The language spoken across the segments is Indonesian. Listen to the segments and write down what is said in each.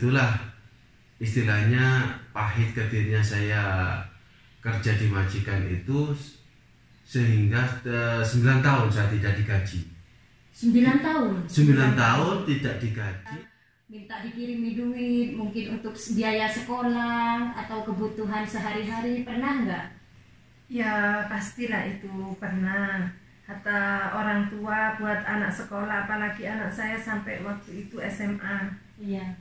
itulah istilahnya pahit ketirnya saya kerja di majikan itu, sehingga 9 tahun saya tidak digaji. 9 tahun? 9 tahun tidak digaji. Minta dikirimi duit, mungkin untuk biaya sekolah atau kebutuhan sehari-hari, pernah nggak? Ya pastilah itu pernah. Kata orang tua buat anak sekolah, apalagi anak saya sampai waktu itu SMA. Iya.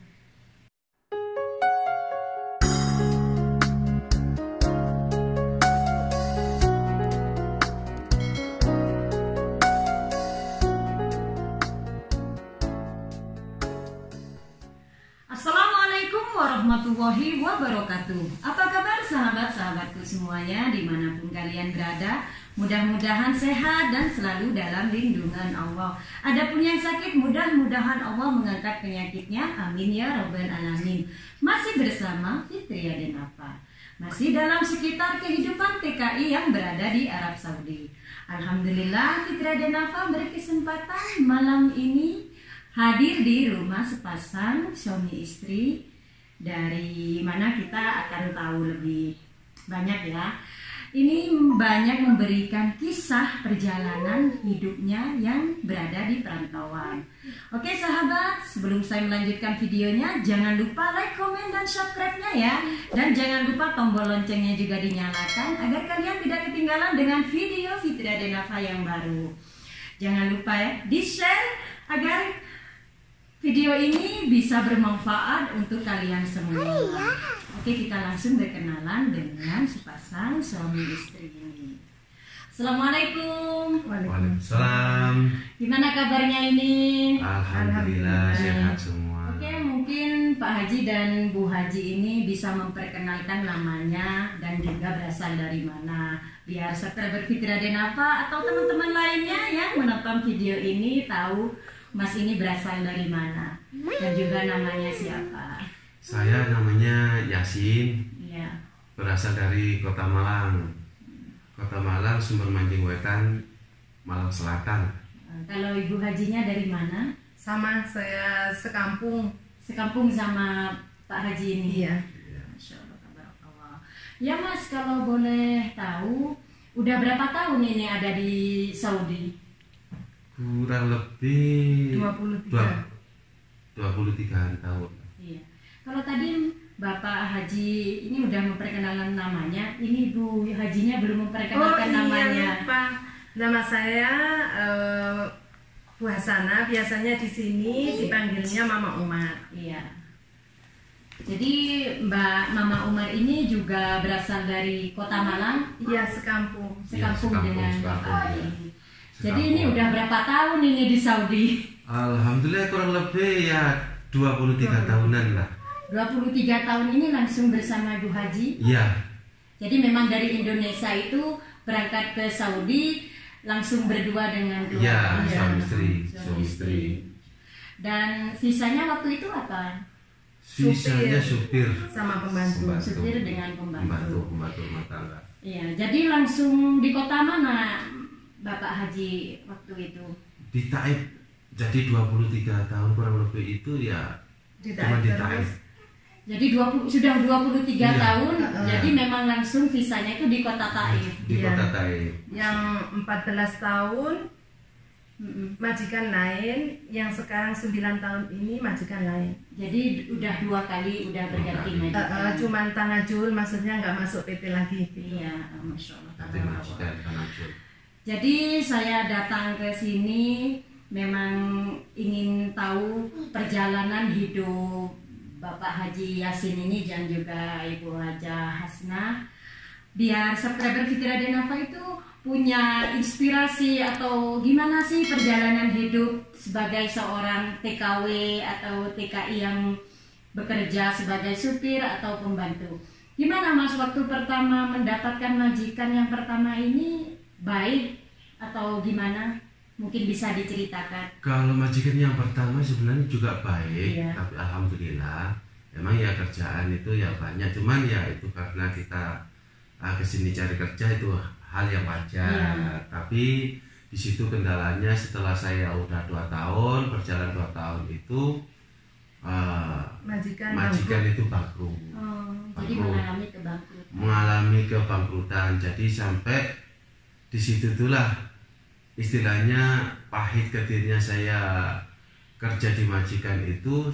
Assalamualaikum warahmatullahi wabarakatuh. Apa kabar sahabat-sahabatku semuanya dimanapun kalian berada? Mudah-mudahan sehat dan selalu dalam lindungan Allah. Adapun yang sakit, mudah-mudahan Allah mengangkat penyakitnya. Amin ya rabbal alamin. Masih bersama Fitria Denafa, masih dalam sekitar kehidupan TKI yang berada di Arab Saudi. Alhamdulillah, Fitria Denafa berkesempatan malam ini hadir di rumah sepasang suami istri, dari mana kita akan tahu lebih banyak ya. Ini banyak memberikan kisah perjalanan hidupnya yang berada di perantauan. Oke sahabat, sebelum saya melanjutkan videonya, jangan lupa like, komen, dan subscribe-nya ya. Dan jangan lupa tombol loncengnya juga dinyalakan agar kalian tidak ketinggalan dengan video Fitria Denafa yang baru. Jangan lupa ya, di-share agar video ini bisa bermanfaat untuk kalian semua. Oke, kita langsung berkenalan dengan sepasang suami istri ini. Assalamualaikum. Waalaikumsalam. Gimana kabarnya ini? Alhamdulillah sehat semua. Oke, mungkin Pak Haji dan Bu Haji ini bisa memperkenalkan namanya dan juga berasal dari mana, biar subscriber Fitria Denafa atau teman-teman lainnya yang menonton video ini tahu Mas ini berasal dari mana dan juga namanya siapa. Saya namanya Yasin, Iya. berasal dari Kota Malang. Kota Malang, Sumber Mancing Wetan, Malang Selatan. Kalau Ibu Hajinya dari mana? Sama saya sekampung. Sekampung sama Pak Haji ini. Iya. Masya Allah, tabarakallah. Ya Mas, kalau boleh tahu, udah berapa tahun ini ada di Saudi? Kurang lebih 23 tahun. Iya. Kalau tadi Bapak Haji ini udah memperkenalkan namanya, ini Bu Hajinya belum memperkenalkan namanya. Lupa. Nama saya Bu Hasana, biasanya di sini dipanggilnya Mama Umar. Iya. Jadi Mbak Mama Umar ini juga berasal dari Kota Malang. Iya, sekampung. Sekampung dengan sekampung, Bapak ya. ini. Jadi ini udah berapa tahun ini di Saudi? Alhamdulillah kurang lebih ya 23 tahunan lah. 23 tahun ini langsung bersama Ibu Haji. Iya. Jadi memang dari Indonesia itu berangkat ke Saudi langsung berdua dengan Iya, keluarga. suami istri. Dan visanya waktu itu apa? Sisanya supir Sama pembantu. Supir dengan pembantu. Pembantu rumah tangga. Iya, jadi langsung di kota mana Bapak Haji waktu itu? Di Taif. Jadi 23 tahun kurang lebih itu ya Di cuma di Taif Taif. terus. Jadi sudah 23 Iya. tahun, jadi memang langsung visanya itu di kota Taif. Di Iya. kota Taif. Yang 14 tahun Mm-mm. majikan lain, yang sekarang 9 tahun ini majikan lain. Jadi udah 2 kali udah berganti majikan. Cuman Tanajul, maksudnya nggak masuk PT lagi. Iya, Masya Allah. Nanti majikan Tanajul. Jadi saya datang ke sini memang ingin tahu perjalanan hidup Bapak Haji Yasin ini dan juga Ibu Haja Hasnah, biar subscriber Fitria Denafa itu punya inspirasi atau gimana sih perjalanan hidup sebagai seorang TKW atau TKI yang bekerja sebagai supir atau pembantu. Gimana Mas waktu pertama mendapatkan majikan yang pertama ini, baik atau gimana? Mungkin bisa diceritakan. Kalau majikan yang pertama sebenarnya juga baik, Iya. tapi alhamdulillah memang ya kerjaan itu ya banyak, cuman ya itu karena kita kesini cari kerja itu hal yang wajar. Iya. Tapi di situ kendalanya setelah saya udah 2 tahun berjalan 2 tahun itu majikan itu bangkrut. Jadi mengalami kebangkrutan. Jadi sampai di situ itulah istilahnya pahit ketirnya saya kerja di majikan itu,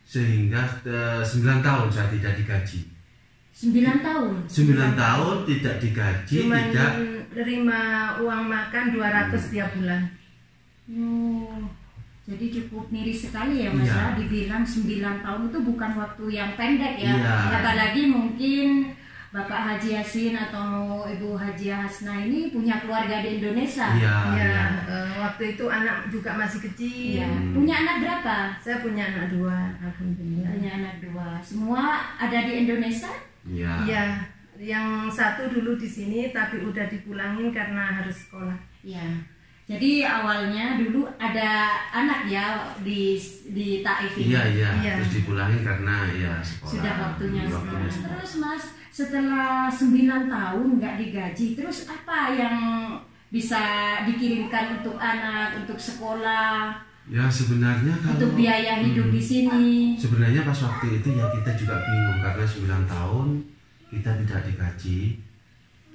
sehingga 9 tahun saya tidak digaji. 9 tahun? 9 tahun tidak digaji. Cuma tidak terima uang makan 200 tiap bulan. Jadi cukup miris sekali ya Mas ya. Dibilang 9 tahun itu bukan waktu yang pendek ya. Apalagi mungkin Bapak Haji Yasin atau Ibu Haji Hasna ini punya keluarga di Indonesia. Waktu itu anak juga masih kecil. Punya anak berapa? Saya punya anak 2, alhamdulillah. Punya anak 2. Semua ada di Indonesia? Iya. Yang satu dulu di sini tapi udah dipulangin karena harus sekolah. Iya. Jadi awalnya dulu ada anak ya di Taif ini. Iya. Terus dipulangin karena sekolah. Sudah waktunya sekolah. Terus Mas, setelah 9 tahun nggak digaji, terus apa yang bisa dikirimkan untuk anak, untuk sekolah? Ya sebenarnya kalau untuk biaya hidup di sini. Sebenarnya pas waktu itu ya kita juga bingung karena 9 tahun kita tidak digaji.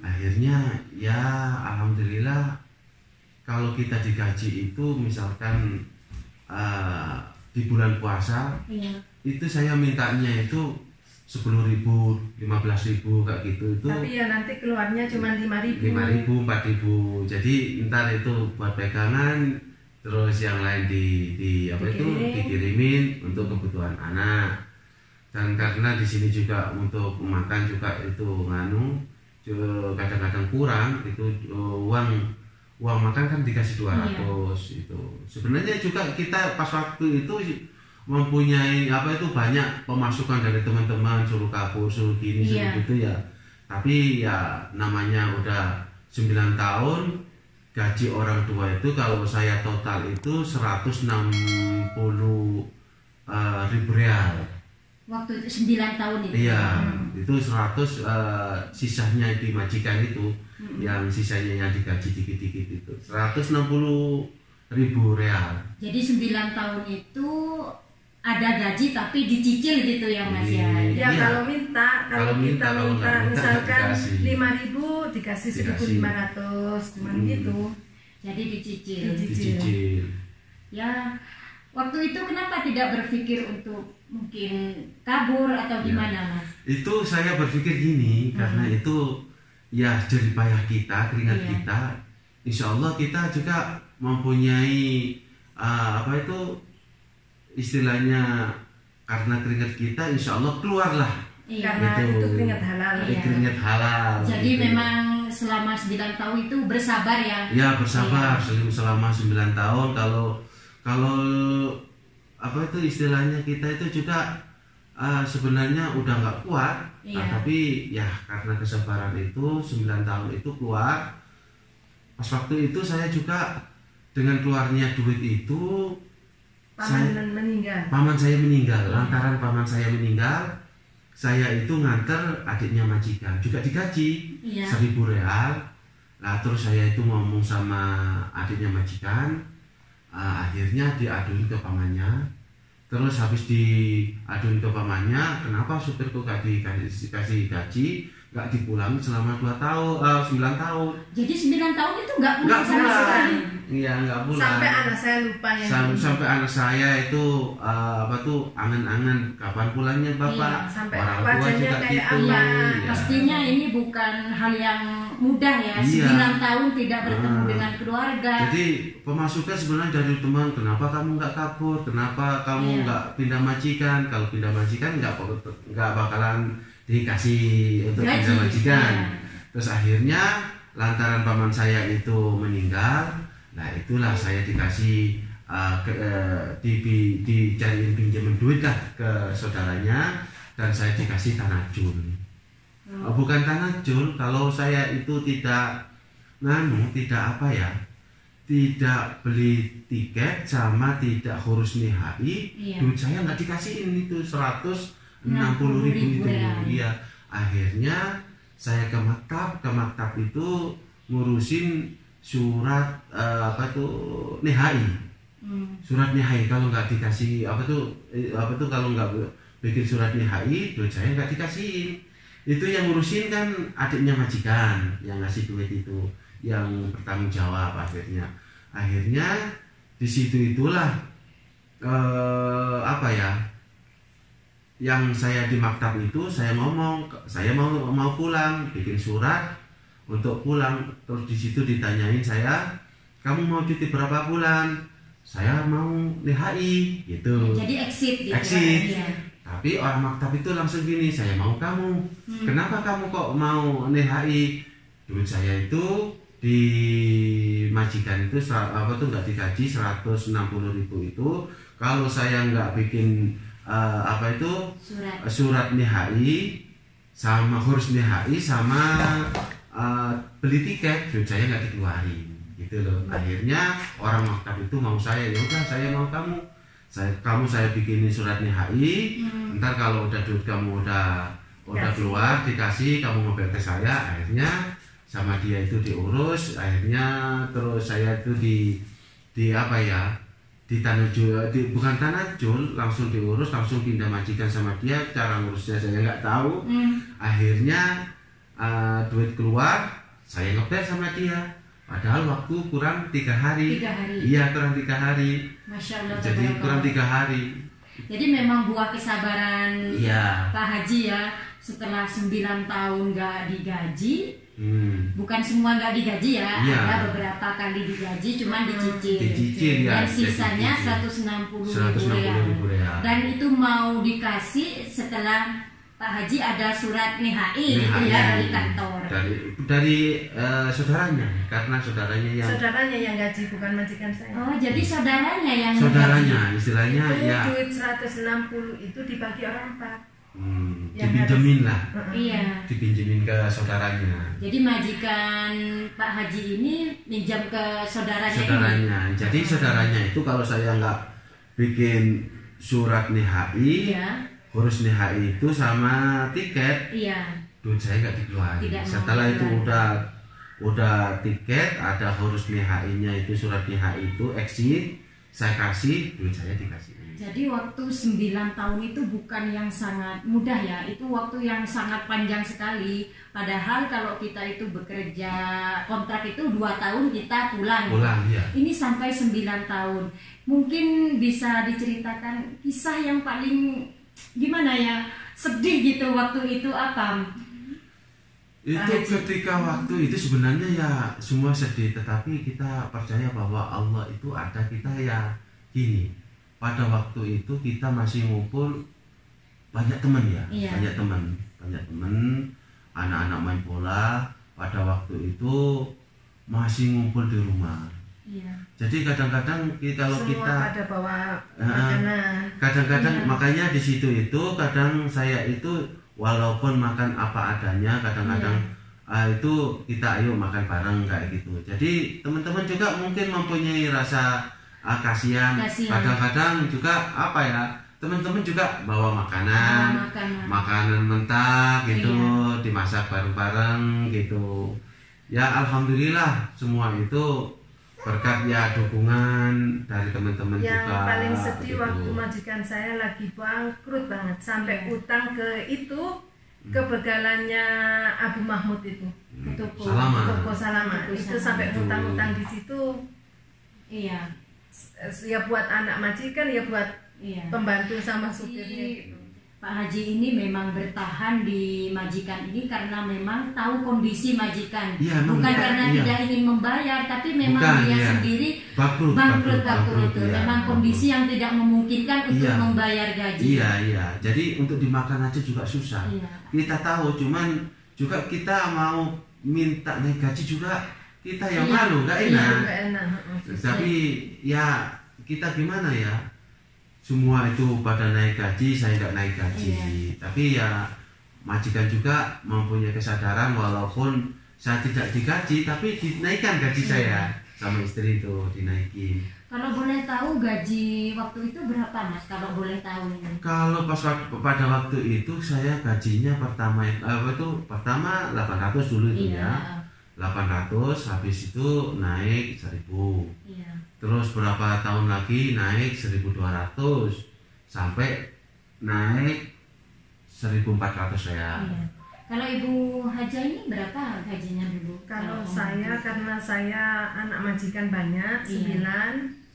Akhirnya ya alhamdulillah kalau kita digaji itu misalkan di bulan puasa itu saya mintanya itu 10.000, 15.000 kayak gitu itu. Tapi ya nanti keluarnya cuma 5.000, 4.000. Jadi ntar itu buat pegangan, terus yang lain dikirimin untuk kebutuhan anak. Dan karena di sini juga untuk makan juga itu kadang-kadang kurang itu uang makan kan dikasih 200 itu. Sebenarnya juga kita pas waktu itu mempunyai banyak pemasukan dari teman-teman, suruh kapur, suruh gini, suruh gitu ya. Tapi ya namanya udah 9 tahun gaji orang tua itu kalau saya total itu 160.000 real. Waktu itu 9 tahun itu. Iya, itu 100 sisanya di majikan itu, yang sisanya yang digaji dikit-dikit itu 160.000 real. Jadi 9 tahun itu ada gaji tapi dicicil gitu ya Mas ya. Kalau kita minta misalkan 5.000 dikasih 1.500 cuman gitu. Jadi dicicil. Ya, waktu itu kenapa tidak berpikir untuk mungkin kabur atau gimana Mas? Itu saya berpikir gini, karena itu ya jerih payah kita, keringat kita. Insya Allah kita juga mempunyai istilahnya karena keringat kita insya Allah keluarlah. Karena itu keringat halal. Keringat halal. Jadi gitu. Memang selama 9 tahun itu bersabar ya? Ya bersabar selama 9 tahun. Kalau istilahnya kita itu juga sebenarnya udah nggak kuat, tapi ya karena kesabaran itu 9 tahun itu keluar. Pas waktu itu saya juga dengan keluarnya duit itu paman saya meninggal. Lantaran paman saya meninggal, saya itu nganter adiknya majikan juga digaji 1.000 real. Nah terus saya itu ngomong sama adiknya majikan, akhirnya diaduin ke pamannya. Terus habis diaduin ke pamannya, kenapa supirku gak dikasih gaji, gak dipulangi selama 9 tahun. Jadi 9 tahun itu gak pulang sama sekali? Iya, gak pulang. Sampai anak saya lupa sampai anak saya itu angan-angan kapan pulangnya bapak. Sampai orang tua juga gitu. Pastinya ini bukan hal yang mudah ya. 9 tahun tidak bertemu dengan keluarga. Jadi pemasukan sebenarnya dari teman, kenapa kamu nggak kabur, kenapa kamu nggak pindah majikan? Kalau pindah majikan nggak bakalan dikasih untuk pindah majikan. Terus akhirnya lantaran paman saya itu meninggal, nah itulah saya dikasih dicariin pinjaman duit lah ke saudaranya, dan saya dikasih tanajul. Bukan tanajul, kalau saya itu tidak tidak beli tiket sama tidak ngurus nihai, duit saya nggak dikasihin itu 160.000 itu. Iya, akhirnya saya ke maktab itu ngurusin surat nihai. Surat nihai kalau nggak dikasih apa tuh kalau nggak bikin surat nihai, duit saya nggak dikasih. Itu yang ngurusin kan adiknya majikan yang ngasih duit itu, yang bertanggung jawab akhirnya di situ itulah yang saya di maktab itu saya ngomong saya mau pulang, bikin surat untuk pulang. Terus di situ ditanyain saya, kamu mau cuti berapa bulan? Saya mau nihai gitu. Jadi exit gitu. Ya. Tapi orang maktab itu langsung gini, saya mau kamu. Kenapa kamu kok mau nihai? Duit saya itu di majikan itu nggak digaji 160.000 itu. Kalau saya nggak bikin surat nihai sama huruf nihai sama beli tiket, duit saya nggak dikeluarin gitu loh. Akhirnya orang maktab itu mau saya, ya udah saya mau kamu saya bikinin surat nihai. Ntar kalau udah duit kamu udah keluar dikasih, kamu ngobel ke saya. Akhirnya sama dia itu diurus. Akhirnya terus saya itu di tanajul, bukan tanajul, langsung diurus, langsung pindah majikan sama dia. Cara ngurusnya saya nggak tahu. Akhirnya duit keluar, saya ngebel sama dia. Padahal waktu kurang 3 hari. Iya, kurang 3 hari. Masya Allah. Jadi kurang 3 hari. Jadi memang buah kesabaran Pak Haji ya. Setelah 9 tahun nggak digaji. Bukan semua nggak digaji ya, ada beberapa kali digaji, cuman dicicil ya, dan sisanya 160.000 real. Dan itu mau dikasih setelah Pak Haji ada surat nihai itu ya dari kantor. Dari saudaranya, karena saudaranya yang gaji, bukan majikan saya. Oh, jadi saudaranya yang istilahnya itu ya. Duit 160 itu dibagi orang 4. Dipinjemin lah. Iya. Dipinjemin ke saudaranya. Jadi majikan Pak Haji ini minjam ke saudaranya. Jadi saudaranya itu kalau saya nggak bikin surat nihai, huruf nihai itu sama tiket, duit saya nggak dikeluarin. Setelah itu udah tiket, ada huruf nihainya itu, surat nihai itu exit, saya kasih, duit saya dikasih. Jadi waktu 9 tahun itu bukan yang sangat mudah ya, itu waktu yang sangat panjang sekali. Padahal kalau kita itu bekerja kontrak itu 2 tahun kita pulang ya. Ini sampai 9 tahun. Mungkin bisa diceritakan kisah yang paling gimana ya, sedih gitu waktu itu apa? Itu ketika waktu itu sebenarnya ya semua sedih, tetapi kita percaya bahwa Allah itu ada. Kita ya gini, pada waktu itu kita masih ngumpul banyak teman ya, banyak teman, anak-anak main bola. Pada waktu itu masih ngumpul di rumah. Jadi kadang-kadang kalau kita pada bawa makanan. Kadang-kadang makanya di situ itu kadang saya itu walaupun makan apa adanya, kadang-kadang itu kita ayo makan bareng kayak gitu. Jadi teman-teman juga mungkin mempunyai rasa kasihan. Kadang-kadang juga teman-teman juga bawa makanan mentah gitu, dimasak bareng-bareng gitu. Ya alhamdulillah semua itu berkat ya dukungan dari teman-teman juga. Yang paling sedih gitu. Waktu majikan saya lagi bangkrut banget, sampai utang ke begalannya Abu Mahmud itu, toko Salama itu sampai utang-utang di situ. Ya buat anak majikan, ya buat pembantu sama supirnya gitu. Pak Haji ini memang bertahan di majikan ini karena memang tahu kondisi majikan, bukan karena tidak ingin membayar, tapi memang dia sendiri bangkrut itu. Memang kondisi yang tidak memungkinkan untuk membayar gaji. Jadi untuk dimakan aja juga susah. Kita tahu, cuman juga kita mau minta naik gaji juga kita yang malu, nggak enak. Tapi ya kita gimana ya? Semua itu pada naik gaji, saya nggak naik gaji. Tapi ya majikan juga mempunyai kesadaran, walaupun saya tidak digaji, tapi dinaikkan gaji saya sama istri itu, dinaikin. Kalau boleh tahu gaji waktu itu berapa Mas? Kalau boleh tahu ini? Kalau pada waktu itu saya gajinya pertama 800 dulu itu 800 800, habis itu naik 1000. Iya. Terus berapa tahun lagi naik 1200 sampai naik 1400 ya. Iya. Kalau Ibu Haja ini berapa gajinya dulu? Kalau saya karena saya anak majikan banyak, 900.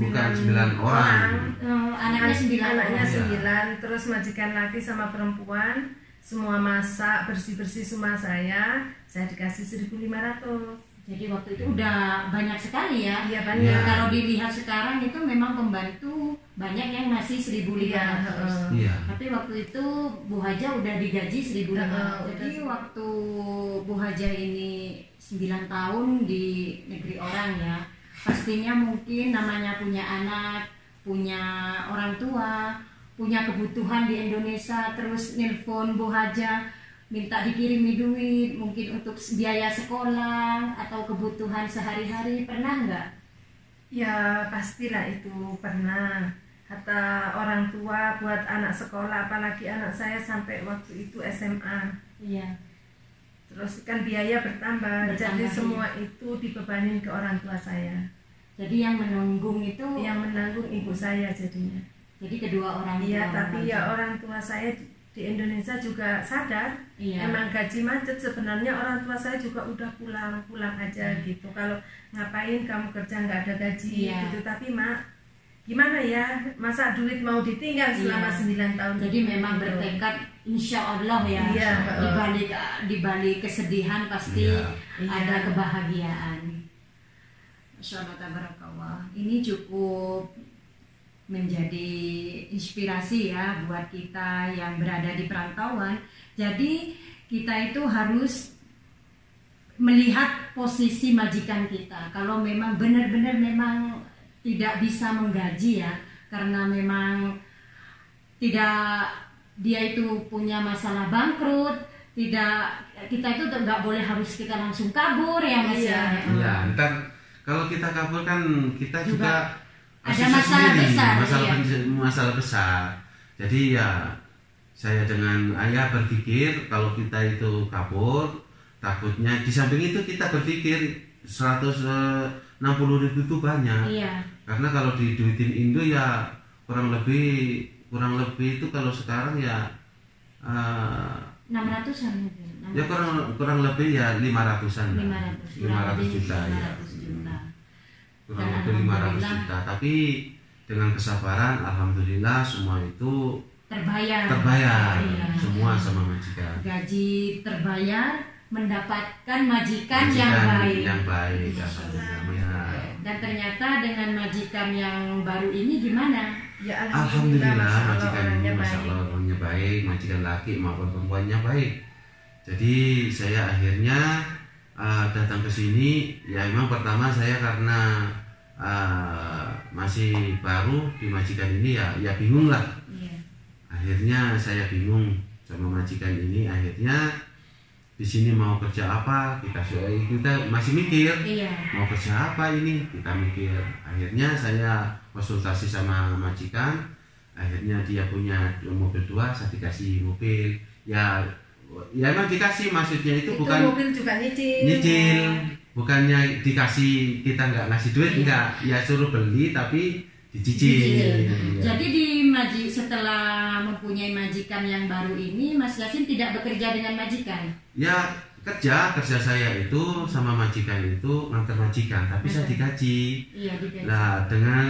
Bukan 9 orang. Anaknya 9. Anaknya 9, terus majikan laki sama perempuan semua masak, bersih-bersih semua saya dikasih 1.500. Jadi waktu itu udah banyak sekali ya. Iya, banyak. Ya. Kalau dilihat sekarang itu memang pembantu banyak yang masih 1.500. Iya. Tapi waktu itu Bu Haja udah digaji 1.500. Jadi waktu Bu Haja ini 9 tahun di negeri orang ya, pastinya mungkin namanya punya anak, punya orang tua, punya kebutuhan di Indonesia, terus nelpon Bu Haja minta dikirimi duit mungkin untuk biaya sekolah atau kebutuhan sehari-hari, pernah nggak? Ya pastilah itu pernah. Kata orang tua buat anak sekolah, apalagi anak saya sampai waktu itu SMA. Iya. Terus kan biaya bertambah, jadi Iya. semua itu dibebanin ke orang tua saya. Jadi yang menanggung itu Yang menanggung ibu saya jadinya. jadi kedua orang tua. Iya, tapi ya orang tua saya di Indonesia juga sadar. Iya. Emang gaji macet, sebenarnya orang tua saya juga udah pulang aja gitu. Kalau ngapain kamu kerja nggak ada gaji gitu, tapi mak gimana ya, masa duit mau ditinggal selama 9 tahun. Jadi memang gitu. bertekad insya Allah ya. Iya, di balik kesedihan pasti Iya. ada kebahagiaan. Masya Allah tabarakallah. Ini cukup menjadi inspirasi ya buat kita yang berada di perantauan. Jadi kita itu harus melihat posisi majikan kita. Kalau memang benar-benar memang tidak bisa menggaji ya, karena memang tidak, dia itu punya masalah bangkrut, kita itu nggak boleh harus kita langsung kabur ya Mas ya. Iya, ntar kalau kita kabur kan kita juga ada masalah besar, masalah besar. Jadi ya saya dengan ayah berpikir kalau kita itu kabur, takutnya di samping itu kita berpikir 160.000 itu banyak. Iya. Karena kalau diduitin Indo ya kurang lebih itu kalau sekarang ya 600-an mungkin. ya kurang lebih ya 500-an. 500 juta ya. 500 juta. Kurang lebih 500 juta. Tapi dengan kesabaran alhamdulillah semua itu terbayar. Iya. Semua sama majikan. Gaji terbayar, mendapatkan majikan yang baik. Alhamdulillah. Dan ternyata dengan majikan yang baru ini gimana? Ya Alhamdulillah majikan majikan masya Allah orangnya baik, majikan laki maupun perempuannya baik. Jadi saya akhirnya datang ke sini. Ya memang pertama saya karena masih baru di majikan ini ya bingung lah. Iya. Akhirnya saya bingung sama majikan ini. Akhirnya di sini mau kerja apa, kita masih mikir. Iya. Mau kerja apa ini, kita mikir. Akhirnya saya konsultasi sama majikan. Akhirnya dia punya mobil 2, saya dikasih mobil. Ya emang dikasih, maksudnya itu bukan mobil juga nyicil. Bukannya dikasih, kita nggak ngasih duit, enggak. Ya suruh beli tapi dicicil. Ya. Jadi setelah mempunyai majikan yang baru ini, Mas Yasin tidak bekerja dengan majikan? Ya kerja saya itu sama majikan itu ngantar majikan, tapi saya digaji. Iya, digaji. Nah dengan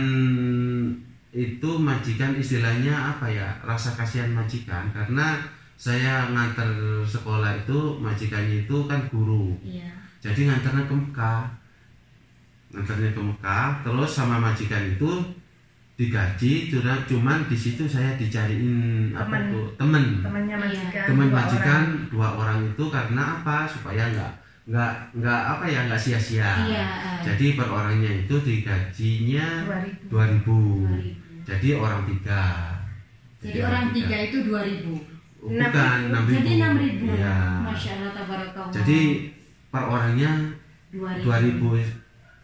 itu majikan istilahnya apa ya, rasa kasihan majikan, karena saya ngantar sekolah itu majikannya itu kan guru. Iya. Jadi ngantarnya ke Mekah, terus sama majikan itu digaji, cuman di situ saya dicariin temennya majikan 2 orang itu karena apa, supaya nggak sia-sia. Iya. Jadi per orangnya itu digajinya 2.000. Jadi orang 3. Jadi orang 3 itu 2.000. Bukan 6.000. Jadi 6.000. Ya. Masya Allah tabarakallah. Jadi per orangnya 2.000.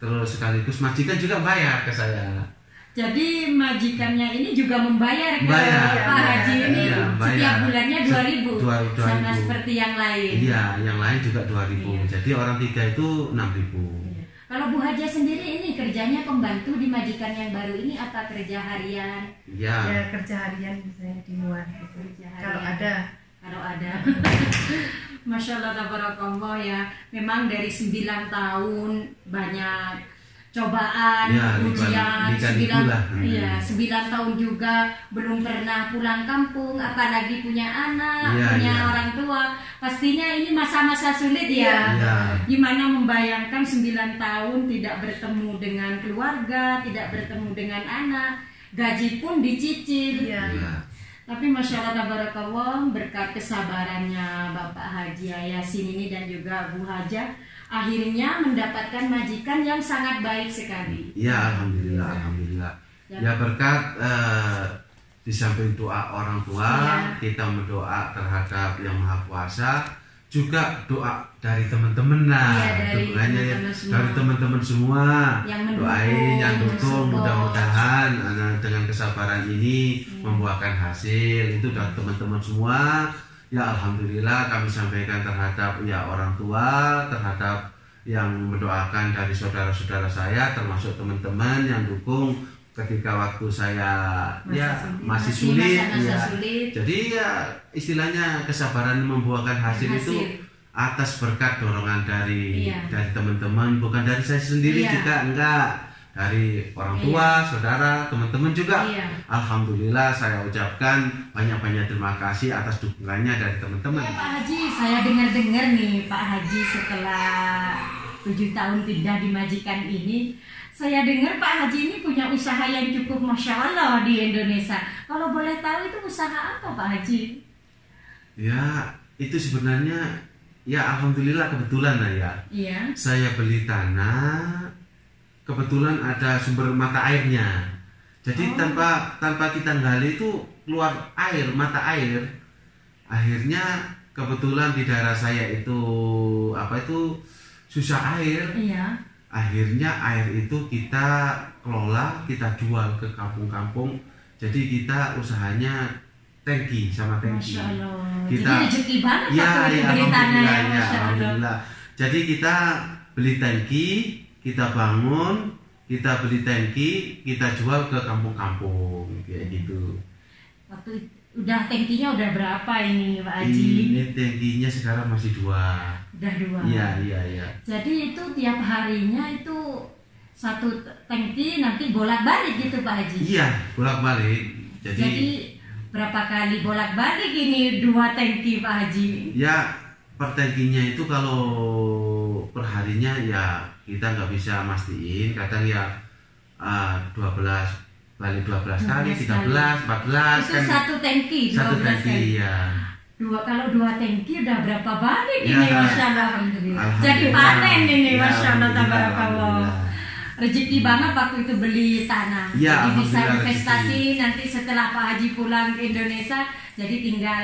Terus sekaligus majikan juga bayar ke saya. Jadi majikannya ini juga membayar ke Pak Haji ini setiap bulannya 2.000 sama 2.000. seperti yang lain. Iya, yang lain juga 2.000. Iya. Jadi orang 3 itu 6.000. Iya. Kalau Bu Haja sendiri ini kerjanya pembantu di majikan yang baru ini apa kerja harian? Iya. Ya kerja harian misalnya di luar gitu. Kalau ada. Masya Allah tabarakallah ya. Memang dari 9 tahun banyak cobaan, ya, ujian, 9 9 tahun juga belum pernah pulang kampung, apalagi punya anak, ya, punya ya. orang tua. Pastinya ini masa-masa sulit ya. Ya. Gimana membayangkan 9 tahun tidak bertemu dengan keluarga, tidak bertemu dengan anak, gaji pun dicicil. Iya. Ya. Tapi Masya Allah tabarakallah, berkat kesabarannya Bapak Haji Yasin ini dan juga Bu Haja, akhirnya mendapatkan majikan yang sangat baik sekali. Ya, alhamdulillah, alhamdulillah. Ya berkat di samping doa orang tua, kita berdoa terhadap Yang Maha Kuasa, juga doa dari teman-teman lah, doanya dari teman-teman semua, yang doain, yang dukung, mudah-mudahan dengan kesabaran ini membuahkan hasil. Itu dari teman-teman semua. Ya alhamdulillah kami sampaikan terhadap ya orang tua, terhadap yang mendoakan dari saudara-saudara saya, termasuk teman-teman yang dukung ketika waktu saya masih sulit. Jadi ya istilahnya kesabaran membuahkan hasil itu atas berkat dorongan dari teman-teman, bukan dari saya sendiri juga, enggak, dari orang tua, saudara, teman-teman juga. Alhamdulillah saya ucapkan banyak-banyak terima kasih atas dukungannya dari teman-teman. Ya, Pak Haji, saya dengar-dengar nih Pak Haji setelah 7 tahun tidak di majikan ini, saya dengar Pak Haji ini punya usaha yang cukup Masya Allah di Indonesia. Kalau boleh tahu itu usaha apa Pak Haji? Ya itu sebenarnya ya alhamdulillah kebetulan lah ya. Iya. Saya beli tanah, kebetulan ada sumber mata airnya. Jadi tanpa kita gali itu keluar air, mata air. Akhirnya kebetulan di daerah saya itu susah air. Iya. Akhirnya air itu kita kelola, kita jual ke kampung-kampung. Jadi kita usahanya tangki sama tangki. Masya Allah. Kita, jadi rezeki banget ya, waktu itu beli tanah ya, Masya alhamdulillah. Jadi kita beli tangki, kita bangun, kita beli tangki, kita jual ke kampung-kampung kayak gitu. Waktu udah tangkinya udah berapa ini Pak Haji? Ini tangkinya sekarang masih 2. Udah 2. Iya. Jadi itu tiap harinya itu satu tangki nanti bolak-balik gitu Pak Haji? Iya, bolak-balik. Jadi berapa kali bolak-balik ini 2 tangki Pak Haji? Ya, per tangkinya itu kalau perharinya ya kita nggak bisa mastiin. Kadang ya 12 balik 12 kali, 13, 14 itu kan. Satu tangki, 12 satu tangki ya. Kalau 2 tangki udah berapa balik Ya, ini Masya Allah, alhamdulillah. Jadi panen ini ya, Masya Allah tabarakallah. Rezeki banget waktu itu beli tanah. Ya, jadi bisa alhamdulillah, investasi nanti setelah Pak Haji pulang ke Indonesia, jadi tinggal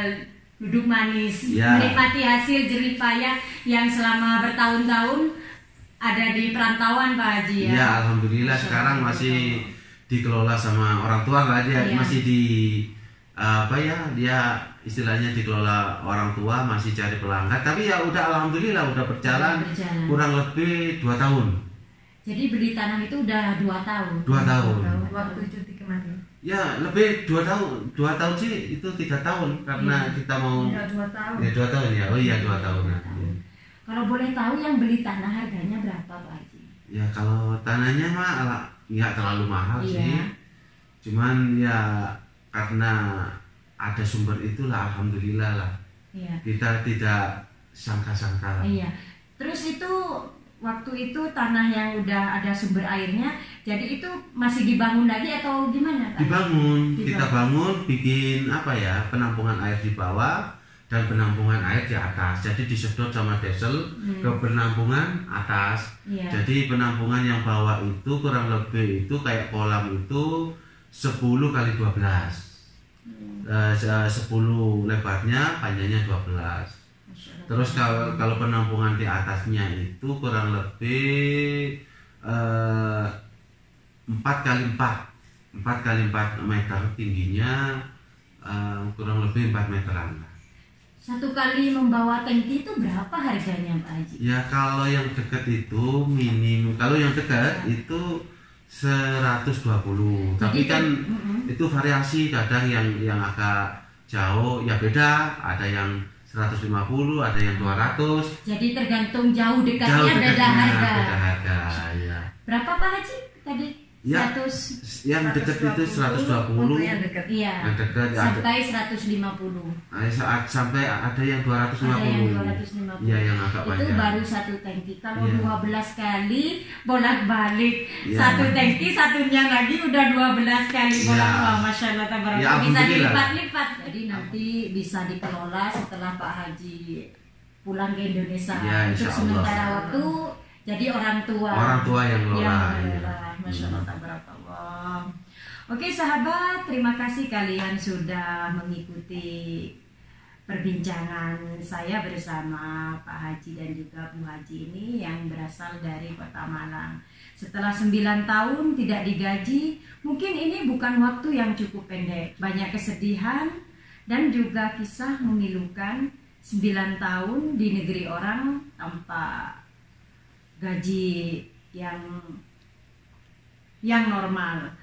duduk manis, menikmati hasil jerih payah yang selama bertahun-tahun ada di perantauan Pak Haji ya. Ya, alhamdulillah sekarang masih dikelola sama orang tua lah, dia masih di dia istilahnya dikelola orang tua, masih cari pelanggan, tapi ya udah alhamdulillah udah berjalan. Kurang lebih 2 tahun. Jadi beli tanah itu udah 2 tahun. 2 tahun. Waktu cuti kemarin. Ya lebih 2 tahun. 2 tahun sih itu 3 tahun karena kita mau. Ya 2 tahun. Ya 2 tahun ya. Oh iya 2 tahun. Kalau boleh tahu yang beli tanah harganya berapa Pak Haji? Ya kalau tanahnya mah nggak terlalu mahal sih. Cuman ya karena ada sumber itulah alhamdulillah lah. Iya. Kita tidak sangka-sangka. Iya. Terus itu waktu itu tanah yang udah ada sumber airnya, jadi itu masih dibangun lagi atau gimana Pak? Dibangun. Kita bangun, bikin penampungan air di bawah dan penampungan air di atas. Jadi disedot sama diesel ke penampungan atas. Iya. Jadi penampungan yang bawah itu kurang lebih itu kayak kolam itu 10 kali 12. 10 lebarnya, panjangnya 12. Terus kalau penampungan di atasnya itu kurang lebih 4 kali 4 meter tingginya, kurang lebih 4 meteran. Satu kali membawa tangki itu berapa harganya Pak Haji? Ya kalau yang dekat itu minimum, kalau yang dekat itu 120. Tapi kan itu variasi, kadang yang agak jauh ya beda, ada yang 150, ada yang 200. Jadi tergantung jauh dekatnya beda harga. Beda harga, ya. Berapa Pak Haji tadi? Ya, 100, yang dekat itu 120, yang dekat. Iya. Yang dekat sampai 150. Saat sampai ada yang 250. Ada yang 250. Iya, yang agak itu panjang. baru satu tangki. Kalau Iya. 12 kali bolak-balik, Iya. satu tangki, satunya lagi udah 12 kali Iya. bolak-balik. Masya Allah, tabarakallah. Ya, Bisa alhamdulillah. dilipat-lipat. Jadi nanti bisa dikelola setelah Pak Haji pulang ke Indonesia. Ya, Untuk insya Allah. sementara waktu jadi orang tua. Orang tua yang Yang ngelola. mengelola. Masya Allah, tabarakallah. Oke sahabat, terima kasih kalian sudah mengikuti perbincangan saya bersama Pak Haji dan juga Bu Haji ini yang berasal dari Kota Malang. Setelah 9 tahun tidak digaji, mungkin ini bukan waktu yang cukup pendek. Banyak kesedihan dan juga kisah memilukan 9 tahun di negeri orang tanpa gaji yang normal.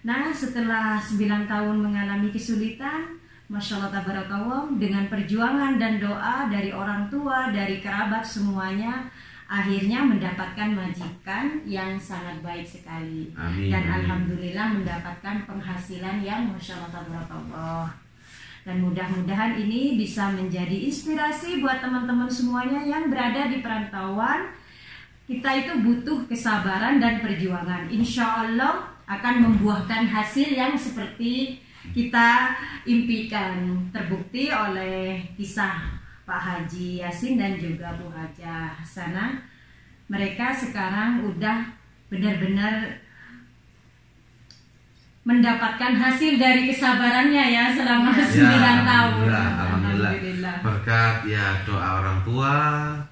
Nah, setelah 9 tahun mengalami kesulitan, Masya Allah tabarakallah, dengan perjuangan dan doa dari orang tua, dari kerabat semuanya, akhirnya mendapatkan majikan yang sangat baik sekali. Amin, dan amin. alhamdulillah mendapatkan penghasilan yang Masya Allah tabarakallah. Dan mudah-mudahan ini bisa menjadi inspirasi buat teman-teman semuanya yang berada di perantauan. Kita itu butuh kesabaran dan perjuangan. Insya Allah akan membuahkan hasil yang seperti kita impikan. Terbukti oleh kisah Pak Haji Yasin dan juga Bu Hajah Hasanah. Mereka sekarang udah benar-benar mendapatkan hasil dari kesabarannya ya selama 9 tahun. Alhamdulillah. Berkat ya doa orang tua,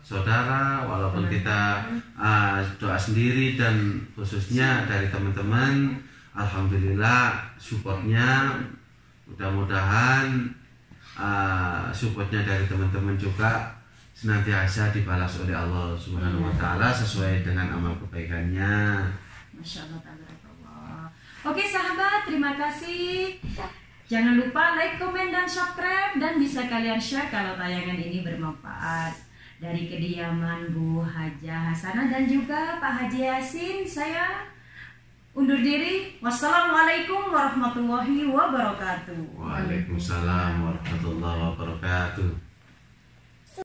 saudara, walaupun kita doa sendiri dan khususnya dari teman-teman, alhamdulillah supportnya. Mudah-mudahan supportnya dari teman-teman juga senantiasa dibalas oleh Allah Subhanahu wa taala sesuai dengan amal kebaikannya. Masya Allah, tabarakallah. Oke sahabat, terima kasih. Jangan lupa like, komen, dan subscribe. Dan bisa kalian share kalau tayangan ini bermanfaat. Dari kediaman Bu Hajah Hasanah dan juga Pak Haji Yasin, saya undur diri. Wassalamualaikum warahmatullahi wabarakatuh. Waalaikumsalam warahmatullahi wabarakatuh.